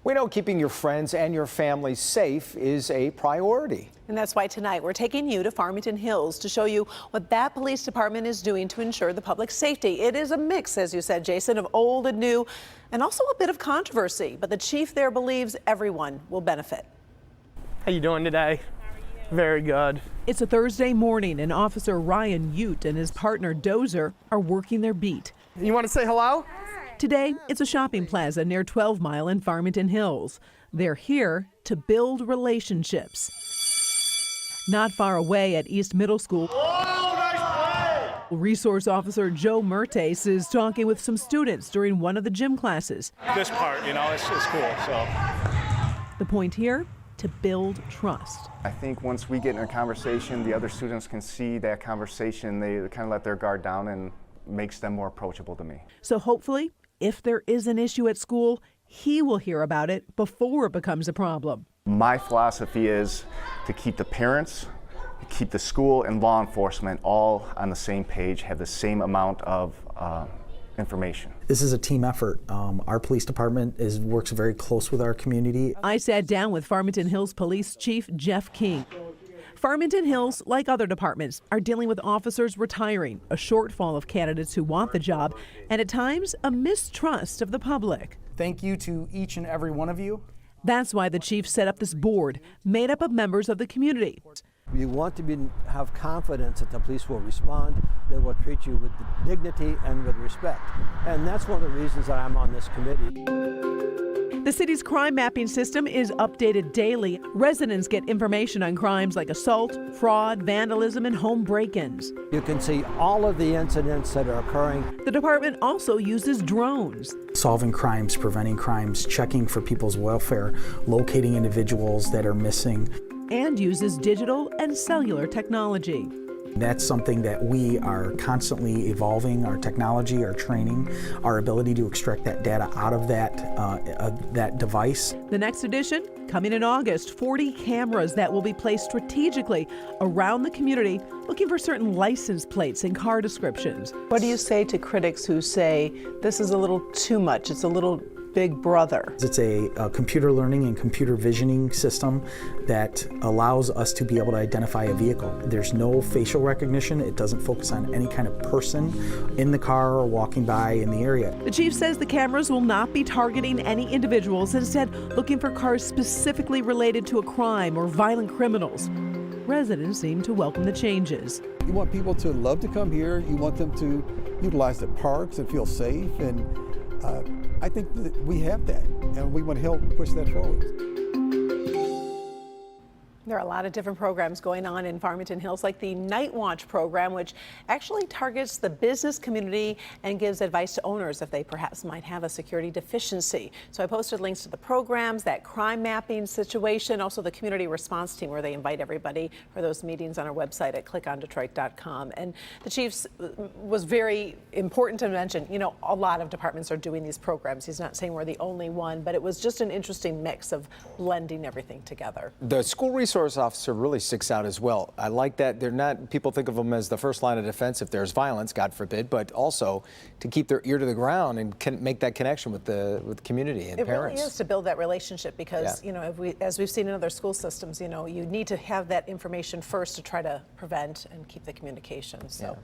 We know keeping your friends and your family safe is a priority. And that's why tonight we're taking you to Farmington Hills to show you what that police department is doing to ensure the public's safety. It is a mix, as you said, Jason, of old and new, and also a bit of controversy. But the chief there believes everyone will benefit. How you doing today? Very good. It's a Thursday morning, and Officer Ryan Ute and his partner Dozer are working their beat. You want to say hello? Today, it's a shopping plaza near 12 Mile in Farmington Hills. They're here to build relationships. Not far away at East Middle School, Resource Officer Joe Mertes is talking with some students during one of the gym classes. This part, you know, it's cool. So the point here, to build trust. I think once we get in a conversation, the other students can see that conversation, they kind of let their guard down and makes them more approachable to me. So hopefully, if there is an issue at school, he will hear about it before it becomes a problem. My philosophy is to keep the parents, keep the school and law enforcement all on the same page, have the same amount of information. This is a team effort. Our police department works very close with our community. I sat down with Farmington Hills Police Chief Jeff King. Farmington Hills, like other departments, are dealing with officers retiring, a shortfall of candidates who want the job, and at times a mistrust of the public. Thank you to each and every one of you. That's why the chief set up this board, made up of members of the community. You want to have confidence that the police will respond, they will treat you with dignity and with respect. And that's one of the reasons that I'm on this committee. The city's crime mapping system is updated daily. Residents get information on crimes like assault, fraud, vandalism, and home break-ins. You can see all of the incidents that are occurring. The department also uses drones. Solving crimes, preventing crimes, checking for people's welfare, locating individuals that are missing. And uses digital and cellular technology. That's something that we are constantly evolving, our technology, our training, our ability to extract that data out of that device. The next edition, coming in August, 40 cameras that will be placed strategically around the community, looking for certain license plates and car descriptions. What do you say to critics who say this is a little too much, it's a little big brother? It's a computer learning and computer visioning system that allows us to be able to identify a vehicle. There's no facial recognition. It doesn't focus on any kind of person in the car or walking by in the area. The chief says the cameras will not be targeting any individuals, instead looking for cars specifically related to a crime or violent criminals. Residents seem to welcome the changes. You want people to love to come here. You want them to utilize the parks and feel safe, and I think that we have that, and we want to help push that forward. There are a lot of different programs going on in Farmington Hills, like the Night Watch program, which actually targets the business community and gives advice to owners if they perhaps might have a security deficiency. So I posted links to the programs, that crime mapping situation, also the community response team where they invite everybody for those meetings on our website at clickondetroit.com. And the chief was very important to mention, you know, a lot of departments are doing these programs. He's not saying we're the only one, but it was just an interesting mix of blending everything together. The school resource officer really sticks out as well. I like that they're not, people think of them as the first line of defense if there's violence, God forbid, but also to keep their ear to the ground and make that connection with the community and parents. It really is to build that relationship because, you know, as we've seen in other school systems, you know, you need to have that information first to try to prevent and keep the communication. So.